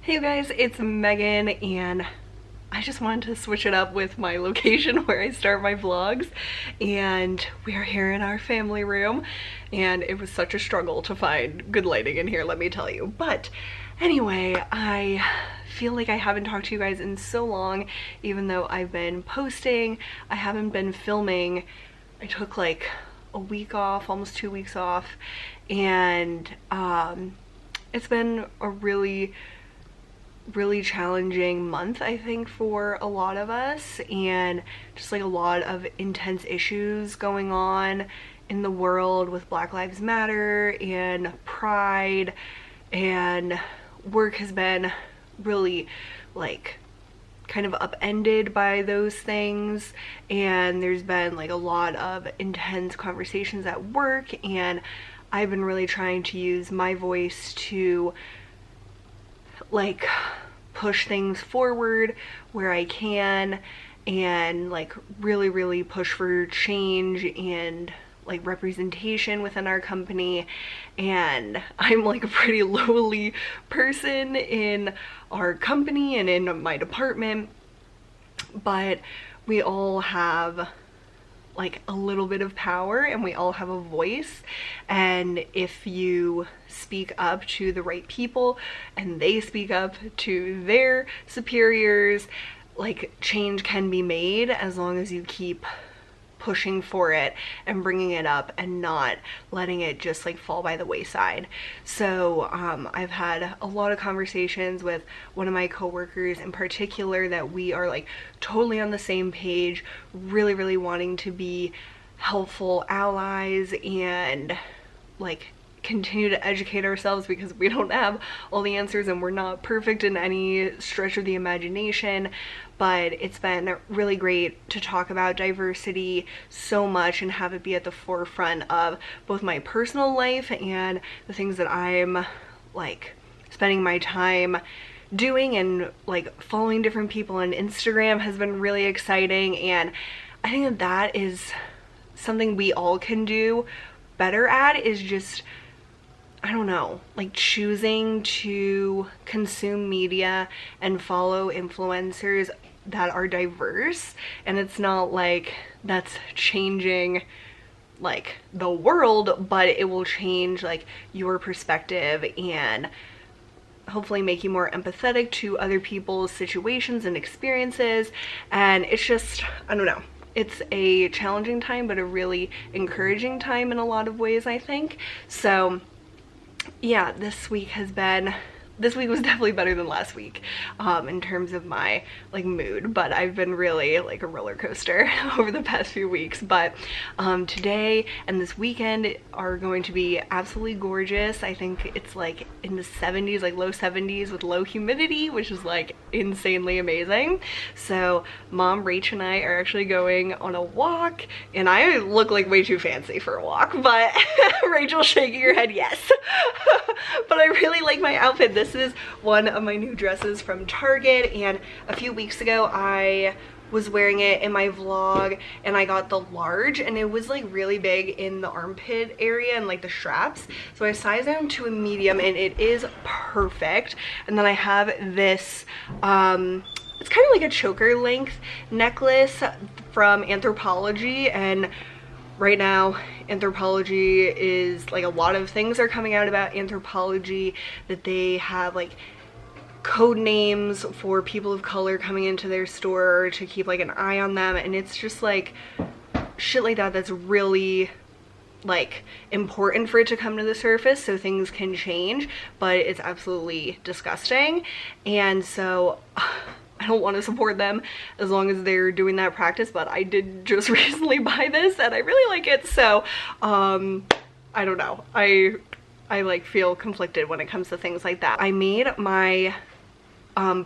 Hey you guys, it's Megan, and I just wanted to switch it up with my location where I start my vlogs. And we are here in our family room, and it was such a struggle to find good lighting in here, let me tell you. But anyway, I feel like I haven't talked to you guys in so long, even though I've been posting. I haven't been filming. I took like a week off, almost 2 weeks off, and it's been a really challenging month, I think, for a lot of us, and just like a lot of intense issues going on in the world with Black Lives Matter and Pride, and work has been really like kind of upended by those things, and there's been like a lot of intense conversations at work, and I've been really trying to use my voice to like push things forward where I can, and like really push for change and like representation within our company. And I'm like a pretty lowly person in our company and in my department, but we all have like a little bit of power and we all have a voice, and if you speak up to the right people and they speak up to their superiors, like change can be made as long as you keep pushing for it and bringing it up and not letting it just like fall by the wayside. So I've had a lot of conversations with one of my coworkers in particular that we are like totally on the same page, really wanting to be helpful allies and like continue to educate ourselves, because we don't have all the answers and we're not perfect in any stretch of the imagination. But it's been really great to talk about diversity so much and have it be at the forefront of both my personal life and the things that I'm like spending my time doing. And like following different people on Instagram has been really exciting, and I think that that is something we all can do better at, is just, I don't know, like choosing to consume media and follow influencers that are diverse. And it's not like that's changing like the world, but it will change like your perspective and hopefully make you more empathetic to other people's situations and experiences. And it's just, I don't know, it's a challenging time, but a really encouraging time in a lot of ways, I think. So yeah, this week was definitely better than last week in terms of my like mood, but I've been really like a roller coaster over the past few weeks. But today and this weekend are going to be absolutely gorgeous. I think it's like in the 70s, like low 70s with low humidity, which is like insanely amazing. So Mom, Rach, and I are actually going on a walk, and I look like way too fancy for a walk, but Rachel's shaking her head yes. But I really like my outfit. This is one of my new dresses from Target, and a few weeks ago I was wearing it in my vlog and I got the large, and it was like really big in the armpit area and like the straps, so I sized down to a medium and it is perfect. And then I have this it's kind of like a choker length necklace from Anthropologie, and right now Anthropologie is like, a lot of things are coming out about Anthropologie, that they have like code names for people of color coming into their store to keep like an eye on them, and it's just like shit like that that's really like important for it to come to the surface so things can change, but it's absolutely disgusting. And so I don't want to support them as long as they're doing that practice, but I did just recently buy this and I really like it. So I don't know, I like feel conflicted when it comes to things like that. I made my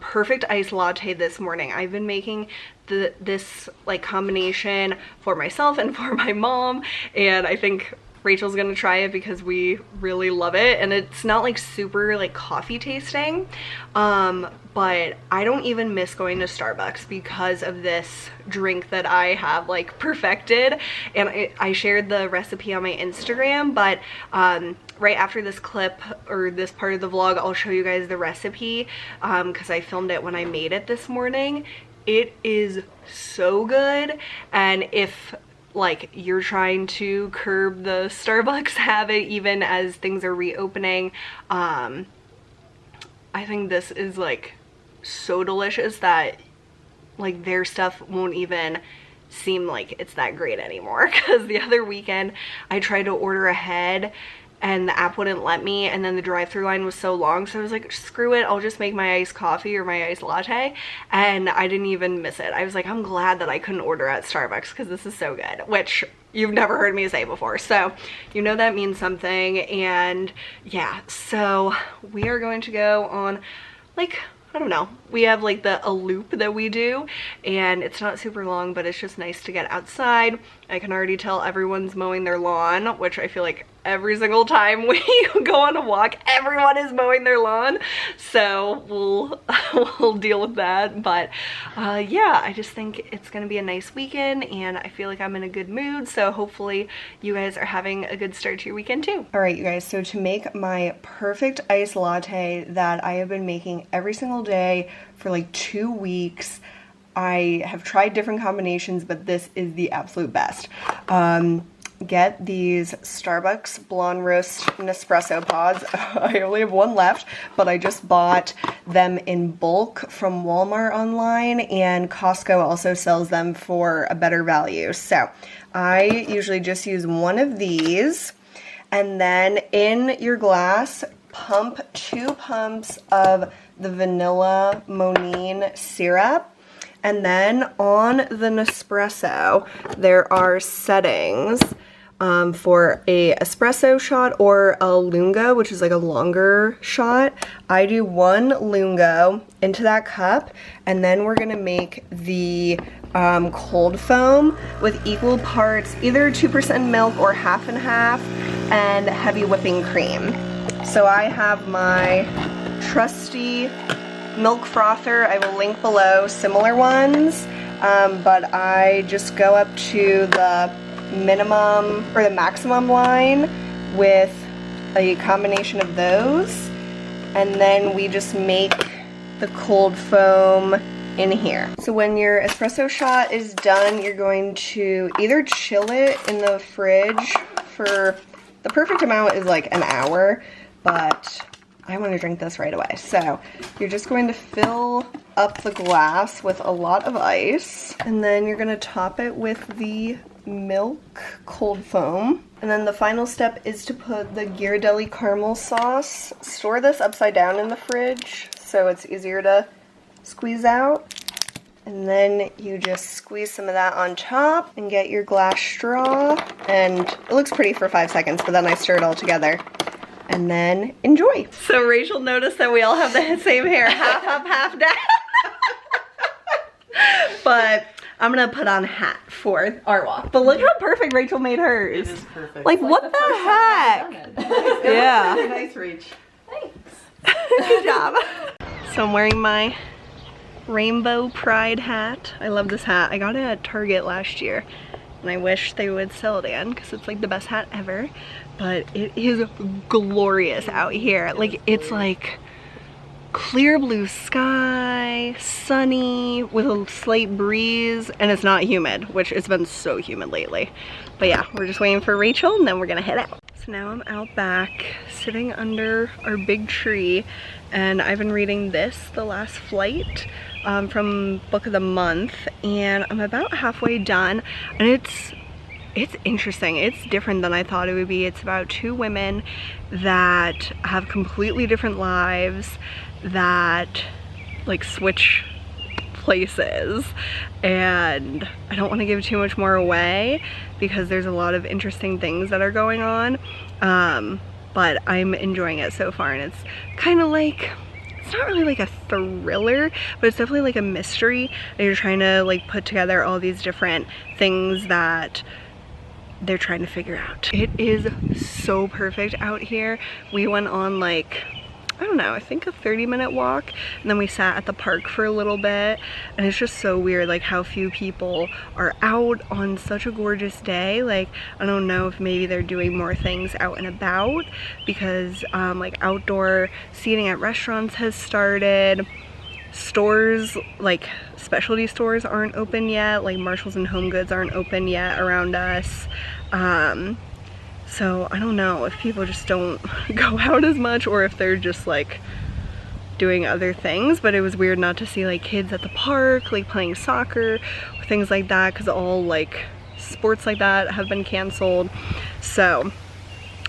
perfect iced latte this morning. I've been making this like combination for myself and for my mom, and I think Rachel's gonna try it because we really love it, and it's not like super like coffee tasting, but I don't even miss going to Starbucks because of this drink that I have like perfected. And I shared the recipe on my Instagram, but right after this clip or this part of the vlog, I'll show you guys the recipe because I filmed it when I made it this morning. It is so good, and if like you're trying to curb the Starbucks habit even as things are reopening, I think this is like so delicious that like their stuff won't even seem like it's that great anymore. Because the other weekend I tried to order ahead and the app wouldn't let me, and then the drive-through line was so long, so I was like, screw it, I'll just make my iced coffee or my iced latte, and I didn't even miss it. I was like, I'm glad that I couldn't order at Starbucks because this is so good, which you've never heard me say before, so you know that means something. And yeah, so we are going to go on like, I don't know, we have like a loop that we do, and it's not super long, but it's just nice to get outside. I can already tell everyone's mowing their lawn, which I feel like every single time we go on a walk, everyone is mowing their lawn, so we'll deal with that. But yeah, I just think it's gonna be a nice weekend, and I feel like I'm in a good mood, so hopefully you guys are having a good start to your weekend too. All right, you guys, so to make my perfect iced latte that I have been making every single day for like 2 weeks, I have tried different combinations, but this is the absolute best. Get these Starbucks Blonde Roast Nespresso pods. I only have one left, but I just bought them in bulk from Walmart online, and Costco also sells them for a better value. So I usually just use one of these, and then in your glass, pump 2 pumps of the vanilla Monine syrup. And then on the Nespresso, there are settings for a espresso shot or a lungo, which is like a longer shot. I do 1 lungo into that cup, and then we're gonna make the cold foam with equal parts, either 2% milk or half and half, and heavy whipping cream. So I have my trusty milk frother. I will link below similar ones, but I just go up to the minimum or the maximum line with a combination of those, and then we just make the cold foam in here. So when your espresso shot is done, you're going to either chill it in the fridge for, the perfect amount is like an hour, but I want to drink this right away. So you're just going to fill up the glass with a lot of ice, and then you're going to top it with the milk cold foam. And then the final step is to put the Ghirardelli caramel sauce. Store this upside down in the fridge so it's easier to squeeze out. And then you just squeeze some of that on top and get your glass straw. And it looks pretty for 5 seconds, but then I stir it all together. And then enjoy. So Rachel noticed that we all have the same hair, half up, half down. But I'm gonna put on a hat for our walk. But look how perfect Rachel made hers. It is perfect. Like, what the heck? Yeah. Really nice, Rach. Thanks. Good job. So I'm wearing my Rainbow Pride hat. I love this hat. I got it at Target last year, and I wish they would sell it again because it's like the best hat ever. But it is glorious out here. Like, it's like clear blue sky, sunny, with a slight breeze, and it's not humid, which it's been so humid lately. But yeah, we're just waiting for Rachel, and then we're gonna head out. So now I'm out back, sitting under our big tree, and I've been reading this, The Last Flight, from Book of the Month, and I'm about halfway done, and it's interesting. It's different than I thought it would be. It's about 2 women that have completely different lives that like switch places, and I don't want to give too much more away because there's a lot of interesting things that are going on, but I'm enjoying it so far, and it's kind of like, it's not really like a thriller, but it's definitely like a mystery, and you're trying to like put together all these different things that they're trying to figure out. It is so perfect out here. We went on like, I don't know, I think a 30-minute walk, and then we sat at the park for a little bit, and it's just so weird like how few people are out on such a gorgeous day. Like, I don't know if maybe they're doing more things out and about because like outdoor seating at restaurants has started. Stores, like specialty stores, aren't open yet, like Marshalls and Home Goods aren't open yet around us. So I don't know if people just don't go out as much or if they're just like doing other things, but it was weird not to see like kids at the park like playing soccer or things like that, because all like sports like that have been canceled. So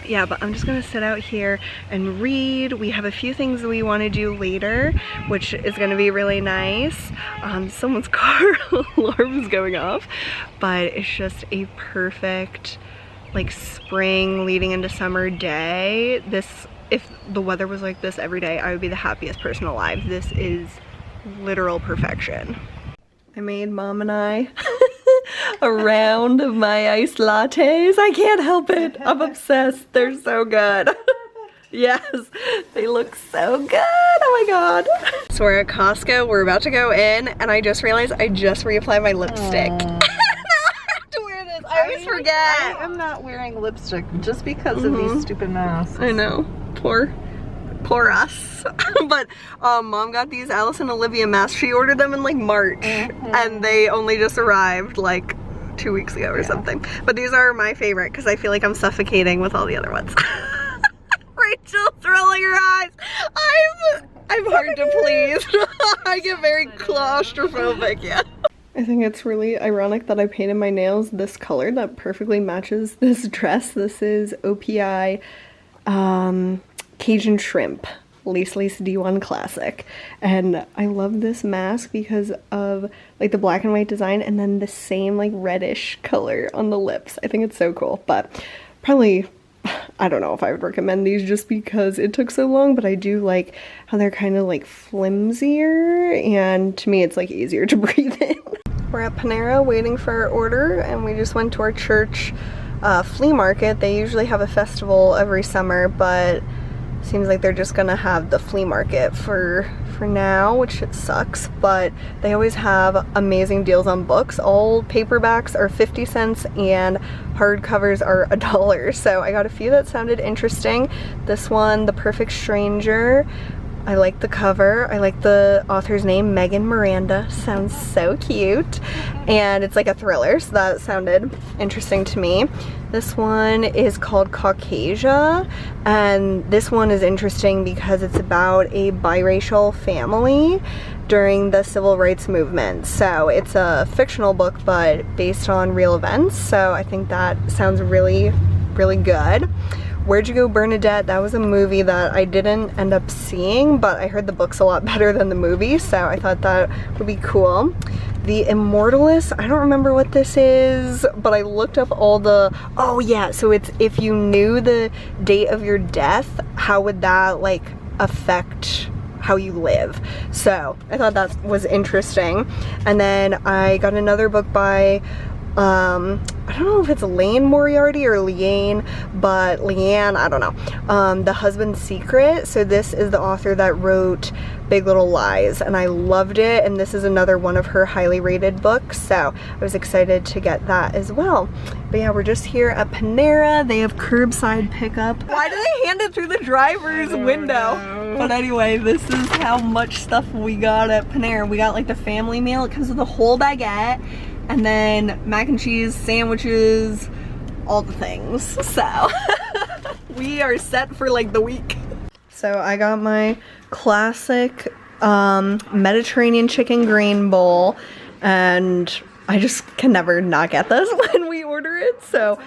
yeah, but I'm just gonna sit out here and read. We have a few things that we want to do later, which is gonna be really nice. Someone's car alarm is going off, but it's just a perfect like spring leading into summer day. This, if the weather was like this every day, I would be the happiest person alive. This is literal perfection. I made Mom and I a round of my iced lattes. I can't help it. I'm obsessed. They're so good. Yes, they look so good. Oh my god. So we're at Costco. We're about to go in, and I just realized I just reapplied my lipstick. I always forget. I am not wearing lipstick just because of these stupid masks. I know. Poor us. But Mom got these Alice and Olivia masks. She ordered them in like March, and they only just arrived like 2 weeks ago or something. But these are my favorite because I feel like I'm suffocating with all the other ones. Rachel's rolling her eyes. I'm hard to please. I get very claustrophobic, yeah. I think it's really ironic that I painted my nails this color that perfectly matches this dress. This is OPI Cajun Shrimp Lace D1 Classic. And I love this mask because of like the black and white design and then the same like reddish color on the lips. I think it's so cool, but probably, I don't know if I would recommend these just because it took so long, but I do like how they're kind of like flimsier, and to me it's like easier to breathe in. We're at Panera waiting for our order, and we just went to our church flea market. They usually have a festival every summer, but seems like they're just gonna have the flea market for now, which it sucks, but they always have amazing deals on books. All paperbacks are 50 cents and hardcovers are $1. So I got a few that sounded interesting. This one, The Perfect Stranger, I like the cover. I like the author's name, Megan Miranda. Sounds so cute. And it's like a thriller, so that sounded interesting to me. This one is called Caucasia, and this one is interesting because it's about a biracial family during the civil rights movement. So it's a fictional book, but based on real events. So I think that sounds really, really good. Where'd You Go, Bernadette? That was a movie that I didn't end up seeing, but I heard the book's a lot better than the movie, so I thought that would be cool. The Immortalist, I don't remember what this is, but I looked up all the, oh yeah, so it's if you knew the date of your death, how would that like affect how you live? So I thought that was interesting. And then I got another book by I don't know if it's Lane Moriarty or Leanne, but Leanne, I don't know. The Husband's Secret. So this is the author that wrote Big Little Lies, and I loved it, and this is another one of her highly rated books, so I was excited to get that as well. But yeah, we're just here at Panera. They have curbside pickup. Why do they hand it through the driver's window? Know. But anyway, this is how much stuff we got at Panera. We got like the family meal. It comes with a whole baguette, and then mac and cheese, sandwiches, all the things. So we are set for like the week. So I got my classic Mediterranean chicken grain bowl, and I just can never not get this when we order it. So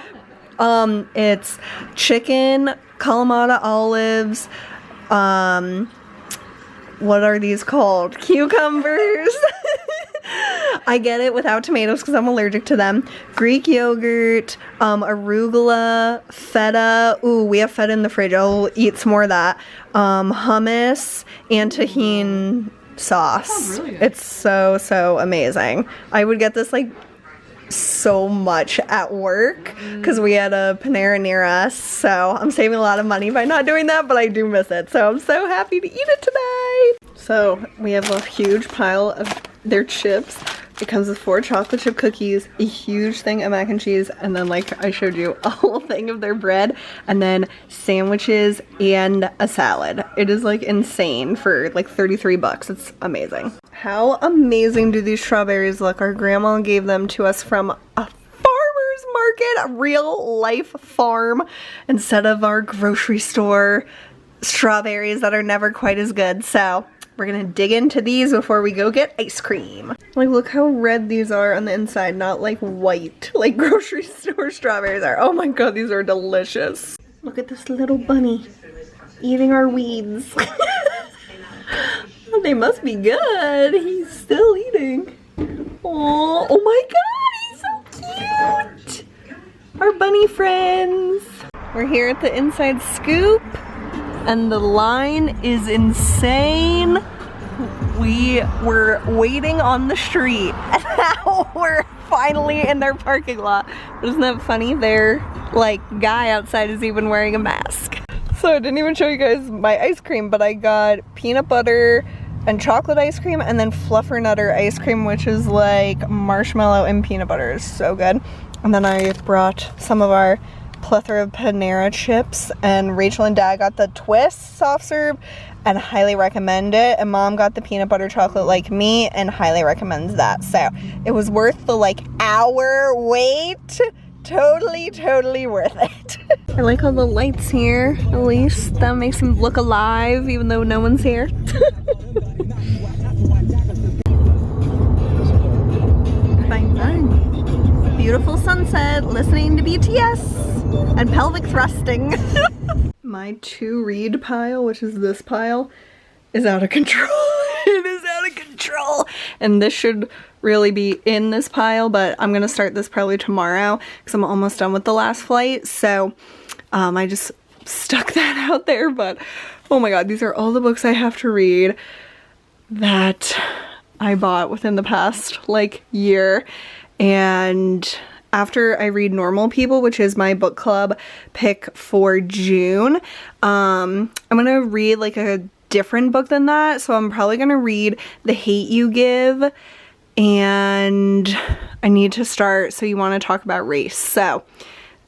it's chicken, Kalamata olives, what are these called? Cucumbers. I get it without tomatoes because I'm allergic to them. Greek yogurt, arugula, feta. Ooh, we have feta in the fridge. I'll eat some more of that. Hummus and tahini sauce. Really good. It's so, so amazing. I would get this like so much at work because we had a Panera near us, so I'm saving a lot of money by not doing that, but I do miss it, so I'm so happy to eat it today. So we have a huge pile of their chips. It comes with 4 chocolate chip cookies, a huge thing of mac and cheese, and then like I showed you, a whole thing of their bread, and then sandwiches and a salad. It is like insane for like 33 bucks. It's amazing. How amazing do these strawberries look? Our grandma gave them to us from a farmer's market, a real life farm, instead of our grocery store strawberries that are never quite as good. So we're gonna dig into these before we go get ice cream. Like, look how red these are on the inside, not like white, like grocery store strawberries are. Oh my god, these are delicious. Look at this little bunny eating our weeds. They must be good. He's still eating. Oh my god, he's so cute. Our bunny friends. We're here at the Inside Scoop, and the line is insane. We were waiting on the street, and now we're finally in their parking lot. But isn't that funny? Their like guy outside is even wearing a mask. So I didn't even show you guys my ice cream, but I got peanut butter and chocolate ice cream, and then fluffernutter ice cream, which is like marshmallow and peanut butter. It's so good. And then I brought some of our plethora of Panera chips, and Rachel and Dad got the twist soft serve and highly recommend it, and Mom got the peanut butter chocolate like me and highly recommends that. So it was worth the like hour wait. Totally worth it. I like all the lights here. At least that makes them look alive even though no one's here. Fine. Beautiful sunset, listening to BTS and pelvic thrusting. My to read pile, which is this pile, is out of control. It is out of control. And this should really be in this pile, but I'm gonna start this probably tomorrow because I'm almost done with the last flight. So I just stuck that out there. But oh my god, these are all the books I have to read that I bought within the past like year. And after I read Normal People, which is my book club pick for June, I'm gonna read like a different book than that. So I'm probably gonna read The Hate You Give, and I need to start So You Want to Talk About Race. So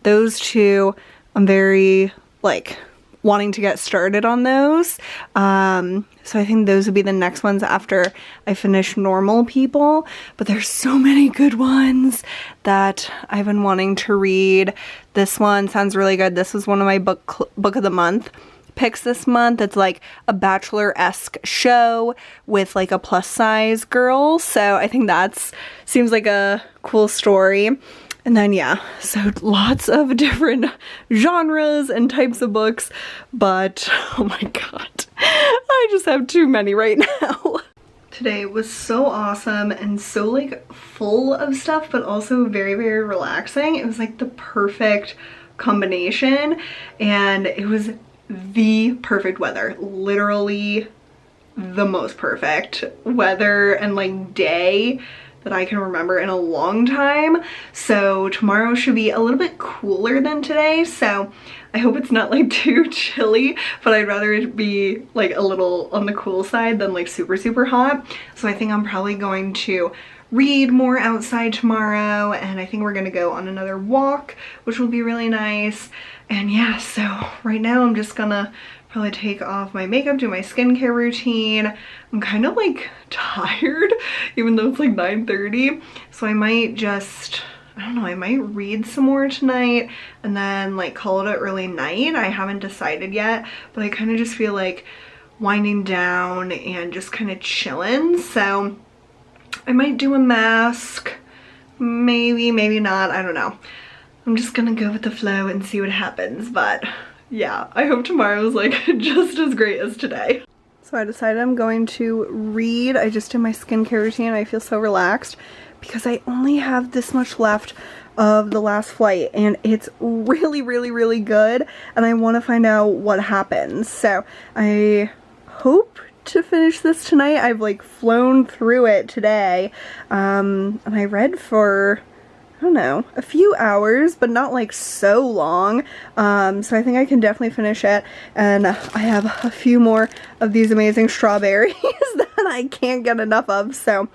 those two, I'm very like wanting to get started on those. So I think those would be the next ones after I finish Normal People. But there's so many good ones that I've been wanting to read. This one sounds really good. This was one of my book of the month picks this month. It's like a Bachelor-esque show with like a plus size girl. So I think that's seems like a cool story. And then yeah, so lots of different genres and types of books, but oh my god, I just have too many right now. Today was so awesome and so like full of stuff, but also very relaxing. It was like the perfect combination, and it was the perfect weather, literally the most perfect weather and like day that I can remember in a long time. So tomorrow should be a little bit cooler than today, so I hope it's not like too chilly, but I'd rather it be like a little on the cool side than like super hot. So I think I'm probably going to read more outside tomorrow, and I think we're gonna go on another walk, which will be really nice. And yeah, so right now I'm just gonna probably take off my makeup, do my skincare routine. I'm kind of like tired, even though it's like 9:30. So I might just, I don't know, I might read some more tonight and then like call it an early night. I haven't decided yet, but I kind of just feel like winding down and just kind of chilling. So I might do a mask, maybe not, I don't know. I'm just gonna go with the flow and see what happens, but yeah, I hope tomorrow is like just as great as today. So I decided I'm going to read. I just did my skincare routine. I feel so relaxed because I only have this much left of the last flight, and it's really good, and I want to find out what happens. So I hope to finish this tonight. I've like flown through it today, and I read for I don't know, a few hours, but not like so long. So I think I can definitely finish it. And I have a few more of these amazing strawberries that I can't get enough of. So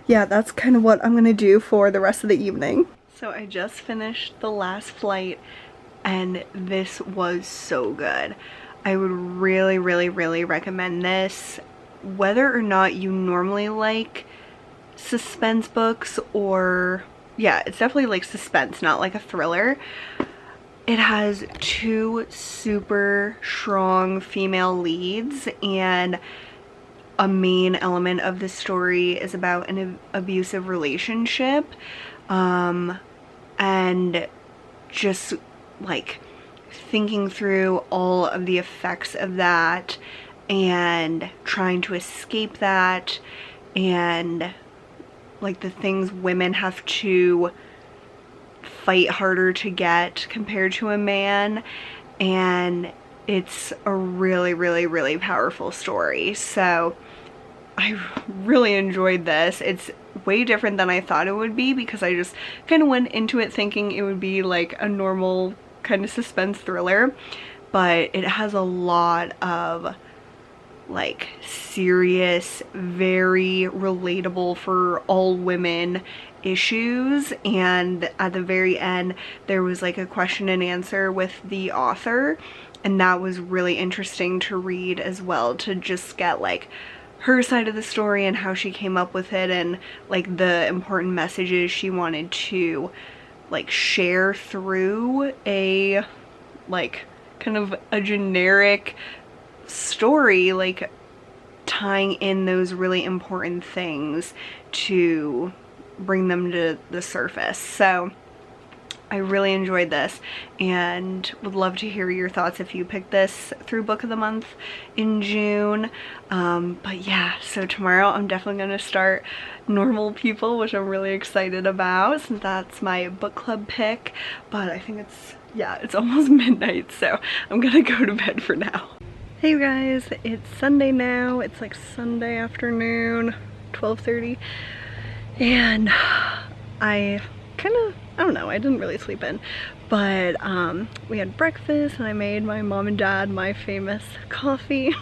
yeah, that's kind of what I'm gonna do for the rest of the evening. So I just finished the last flight and this was so good. I would really, really, really recommend this. Whether or not you normally like suspense books, or yeah, it's definitely like suspense, not like a thriller. It has two super strong female leads, and a main element of the story is about an abusive relationship, and just like thinking through all of the effects of that and trying to escape that, and like the things women have to fight harder to get compared to a man. And it's a really, really, really powerful story. So I really enjoyed this. It's way different than I thought it would be, because I just kind of went into it thinking it would be like a normal kind of suspense thriller, but it has a lot of like serious, very relatable for all women issues. And at the very end there was like a question and answer with the author, and that was really interesting to read as well, to just get like her side of the story and how she came up with it, and like the important messages she wanted to like share through a like kind of a generic story, like tying in those really important things to bring them to the surface. So I really enjoyed this and would love to hear your thoughts if you picked this through book of the month in June. But yeah, so tomorrow I'm definitely going to start Normal People, which I'm really excited about since that's my book club pick. But I think it's almost midnight, so I'm gonna go to bed for now. Hey you guys, it's Sunday now. It's like Sunday afternoon, 12:30, and I don't know, I didn't really sleep in, but we had breakfast and I made my mom and dad my famous coffee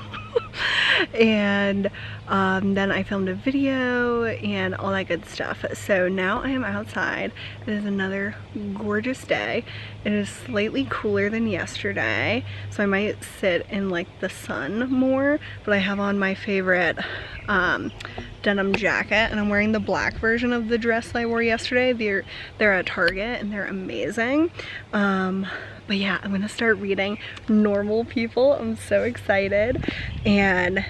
and then I filmed a video and all that good stuff. So now I am outside. It is another gorgeous day. It is slightly cooler than yesterday, so I might sit in like the sun more, but I have on my favorite denim jacket, and I'm wearing the black version of the dress that I wore yesterday. They're at Target and they're amazing. But yeah, I'm gonna start reading Normal People. I'm so excited, and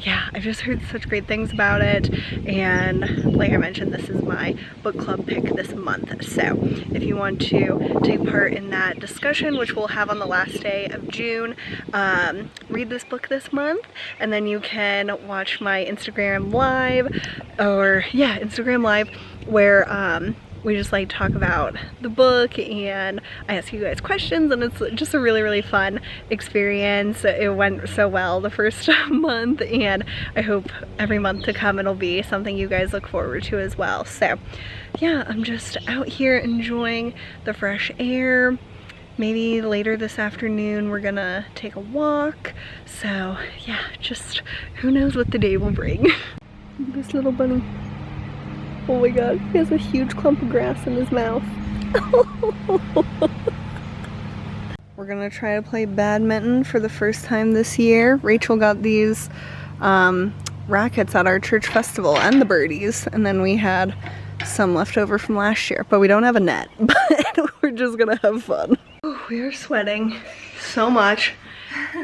yeah, I've just heard such great things about it, and like I mentioned, this is my book club pick this month. So if you want to take part in that discussion, which we'll have on the last day of June, read this book this month, and then you can watch my Instagram live, Instagram live, where we just like talk about the book and I ask you guys questions, and it's just a really, really fun experience. It went so well the first month, and I hope every month to come it'll be something you guys look forward to as well. So yeah, I'm just out here enjoying the fresh air. Maybe later this afternoon we're gonna take a walk. So yeah, just who knows what the day will bring. This little bunny. Oh my god, he has a huge clump of grass in his mouth. We're gonna try to play badminton for the first time this year. Rachel got these rackets at our church festival and the birdies, and then we had some left over from last year, but we don't have a net, but we're just gonna have fun. Oh, we are sweating so much.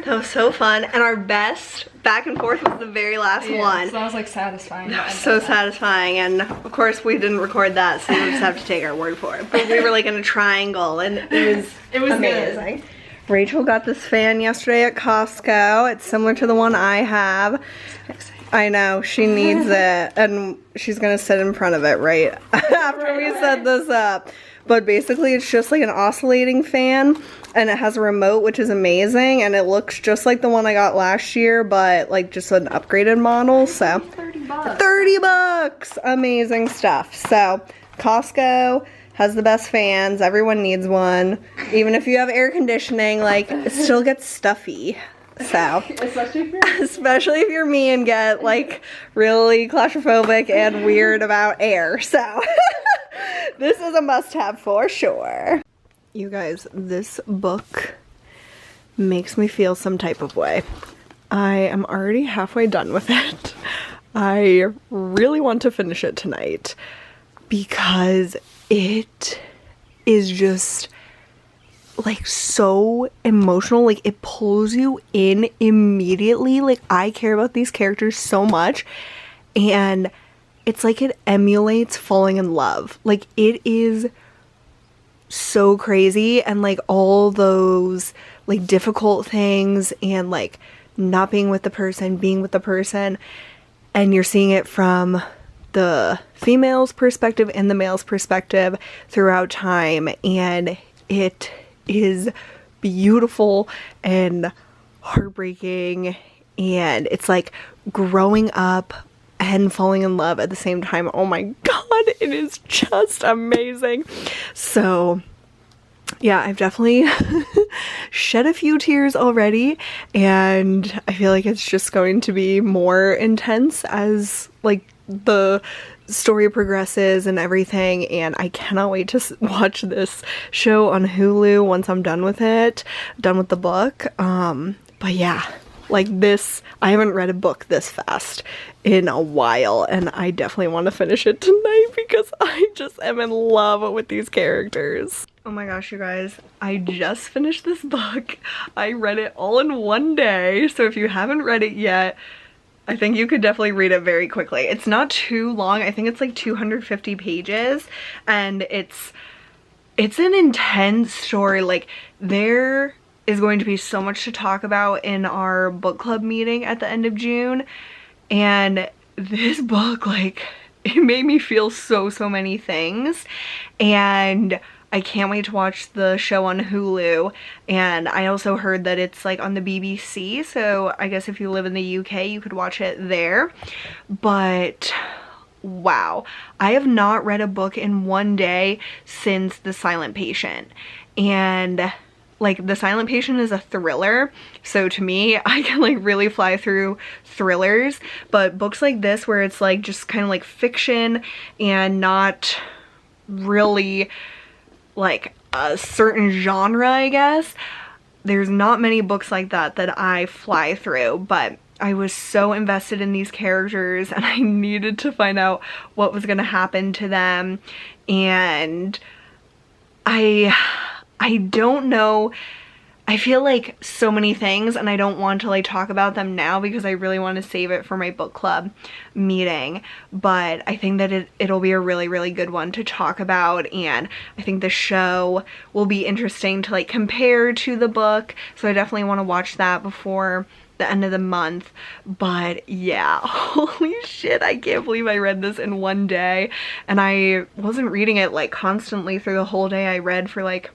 That was so fun, and our best back and forth was the very last one. So that was like satisfying. That was so satisfying, and of course we didn't record that, so you just have to take our word for it. But we were like in a triangle, and it was amazing. Good. Rachel got this fan yesterday at Costco. It's similar to the one I have. I know, she needs it, and she's gonna sit in front of it right after we set this up. But basically it's just like an oscillating fan, and it has a remote, which is amazing, and it looks just like the one I got last year, but like just an upgraded model. So 30 bucks. 30 bucks! Amazing stuff. So Costco has the best fans. Everyone needs one. Even if you have air conditioning, like, it still gets stuffy. So, especially if you're me and get like really claustrophobic and weird about air. So, this is a must-have for sure. You guys, this book makes me feel some type of way. I am already halfway done with it. I really want to finish it tonight because it is just like so emotional. Like, it pulls you in immediately. Like, I care about these characters so much, and it's like it emulates falling in love. Like, it is so crazy, and like all those like difficult things and like not being with the person, being with the person, and you're seeing it from the female's perspective and the male's perspective throughout time, and it is beautiful and heartbreaking, and it's like growing up and falling in love at the same time. Oh my god, it is just amazing. So yeah, I've definitely shed a few tears already, and I feel like it's just going to be more intense as like the story progresses and everything, and I cannot wait to watch this show on Hulu once I'm done with it, done with the book. But yeah, like this, I haven't read a book this fast in a while, and I definitely want to finish it tonight because I just am in love with these characters. Oh my gosh, you guys, I just finished this book. I read it all in one day, so if you haven't read it yet, I think you could definitely read it very quickly. It's not too long. I think it's like 250 pages, and it's an intense story. Like, there is going to be so much to talk about in our book club meeting at the end of June, and this book, like, it made me feel so many things, and I can't wait to watch the show on Hulu. And I also heard that it's like on the BBC, so I guess if you live in the UK you could watch it there. But wow, I have not read a book in one day since The Silent Patient, and like The Silent Patient is a thriller, so to me, I can like really fly through thrillers, but books like this where it's like just kind of like fiction and not really like a certain genre, I guess, there's not many books like that that I fly through. But I was so invested in these characters, and I needed to find out what was gonna happen to them, and I don't know, I feel like so many things, and I don't want to like talk about them now because I really want to save it for my book club meeting. But I think that it'll be a really good one to talk about, and I think the show will be interesting to like compare to the book, so I definitely want to watch that before the end of the month. But yeah, holy shit, I can't believe I read this in one day, and I wasn't reading it like constantly through the whole day. I read for like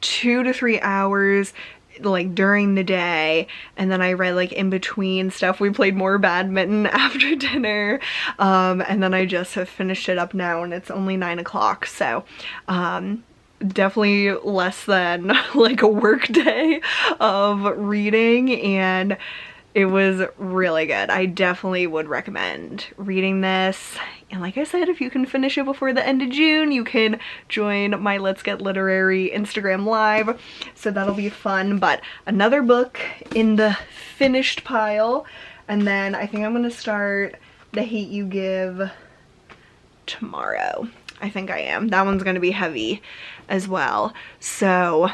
2 to 3 hours like during the day, and then I read like in between stuff. We played more badminton after dinner, and then I just have finished it up now, and it's only 9 o'clock, so definitely less than like a work day of reading, and it was really good. I definitely would recommend reading this. And like I said, if you can finish it before the end of June, you can join my Let's Get Literary Instagram Live, so that'll be fun. But another book in the finished pile, and then I think I'm gonna start The Hate U Give tomorrow. I think I am. That one's gonna be heavy as well, so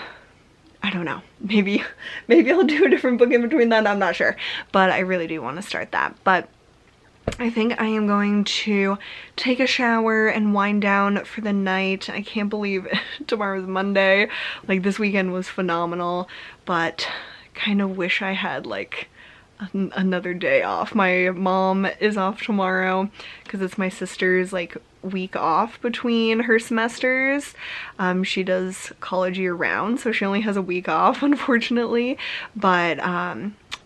I don't know, maybe I'll do a different book in between then, I'm not sure, but I really do want to start that. But I think I am going to take a shower and wind down for the night. I can't believe tomorrow's Monday. Like, this weekend was phenomenal, but kind of wish I had like another day off. My mom is off tomorrow because it's my sister's like week off between her semesters. She does college year round, so she only has a week off, unfortunately. But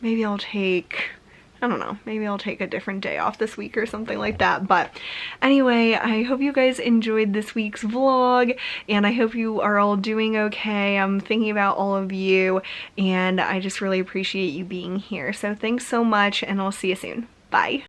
maybe I'll take I don't know, maybe I'll take a different day off this week or something like that. But anyway, I hope you guys enjoyed this week's vlog, and I hope you are all doing okay. I'm thinking about all of you, and I just really appreciate you being here. So thanks so much, and I'll see you soon. Bye.